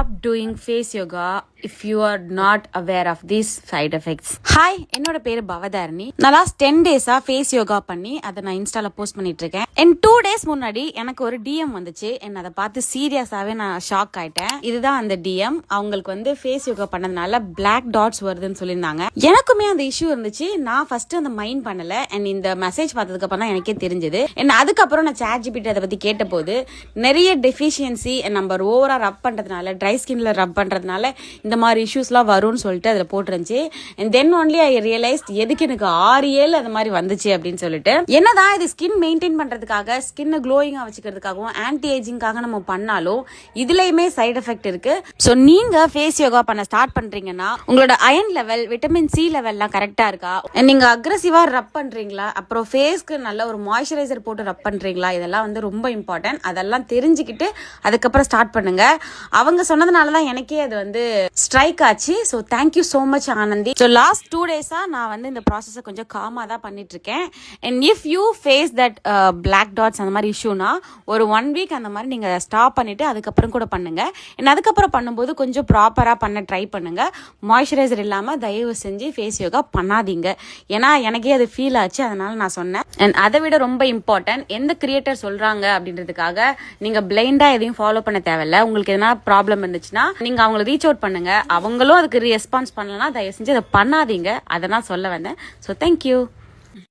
stop doing face yoga if you are not aware of these side effects. Hi, என்னோட பேரு பவதாரணி. நான் last 10 டேஸா face yoga பண்ணி அதை நான் இன்ஸ்டால போஸ்ட் பண்ணிட்டு இருக்கேன். அண்ட் 2 டேஸ் முன்னாடி எனக்கு ஒரு டிஎம் வந்துச்சு. என்ன அதை பார்த்து சீரியஸாவே நான் ஷாக் ஆயிட்டேன். இதுதான் அந்த டிஎம். அவங்களுக்கு வந்து ஃபேஸ் யோகா பண்ணதுனால பிளாக் டாட்ஸ் வருதுன்னு சொல்லியிருந்தாங்க. எனக்குமே அந்த இஷ்யூ இருந்துச்சு. நான் ஃபர்ஸ்ட் அந்த மைண்ட் பண்ணல. அண்ட் இந்த மெசேஜ் பார்த்ததுக்கு அப்புறம் தான் எனக்கே தெரிஞ்சது. அண்ட் அதுக்கப்புறம் நான் ChatGPT அதை பத்தி கேட்ட போது நிறைய டெஃபிஷியன்சி நம்ம ஓவரா ரப் பண்றதுனால, ட்ரை ஸ்கின்ல ரப் பண்றதுனால இந்த மாதிரி இஷ்யூஸ்லாம் வரும்னு சொல்லிட்டு அதில் போட்டுருந்துச்சு. And then only I realised எதுக்கு எனக்கு 6-7 அந்த மாதிரி வந்துச்சு அப்படின்னு சொல்லிட்டு. என்னதான் இது ஸ்கின் மெயின்டைன் பண்றதுக்காக, ஸ்கின் க்ளோயிங்கா வச்சுக்கிறதுக்காகவும், ஆன்டி ஏஜிங்காக நம்ம பண்ணாலும் இதுலயுமே சைடு எஃபெக்ட் இருக்கு. ஸோ நீங்க ஃபேஸ் யோகா பண்ண ஸ்டார்ட் பண்றீங்கன்னா உங்களோட அயன் லெவல், விட்டமின் சி லெவல்லாம் கரெக்டா இருக்கா, நீங்க அக்ரெசிவா ரப் பண்றீங்களா, அப்புறம் ஃபேஸ்க்கு நல்ல ஒரு மாய்ஸ்சரைசர் போட்டு ரப் பண்றீங்களா, இதெல்லாம் வந்து ரொம்ப இம்பார்ட்டன்ட். அதெல்லாம் தெரிஞ்சுக்கிட்டு அதுக்கப்புறம் ஸ்டார்ட் பண்ணுங்க. அவங்க சொன்னதுனாலதான் எனக்கே அது வந்து ஸ்ட்ரைக் ஆச்சு. So thank you so much Anandi. So last 2 டேஸா நான் வந்து இந்த ப்ராசஸை கொஞ்சம் காமா தான் பண்ணிட்டு இருக்கேன். And if you face that black dots அந்த மாதிரி இஷ்யூனா ஒரு 1 வீக் அந்த மாதிரி நீங்க ஸ்டாப் பண்ணிட்டு அதுக்கப்புறம் கூட பண்ணுங்க. அண்ட் அதுக்கப்புறம் பண்ணும்போது கொஞ்சம் ப்ராப்பரா பண்ண ட்ரை பண்ணுங்க. மாய்ஸ்சரைசர் இல்லாம தயவு செஞ்சு ஃபேஸ் யோகா பண்ணாதீங்க. ஏன்னா எனக்கே அது ஃபீல் ஆச்சு, அதனால நான் சொன்னேன். அண்ட் அதை விட ரொம்ப இம்பார்ட்டன்ட், எந்த கிரியேட்டர் சொல்றாங்க அப்படின்றதுக்காக நீங்க பிளைண்டா எதையும் ஃபாலோ பண்ண தேவையில்ல. உங்களுக்கு எதனா ப்ராப்ளம் இருந்துச்சுன்னா நீங்க அவங்களை ரீச் அவுட் பண்ணுங்க. அவங்களும் அதுக்கு ரெஸ்பான்ஸ் பண்ணலன்னா தயவு செஞ்சு அதை பண்ணாதீங்க. அதை நான் சொல்ல வந்தேன். So thank you.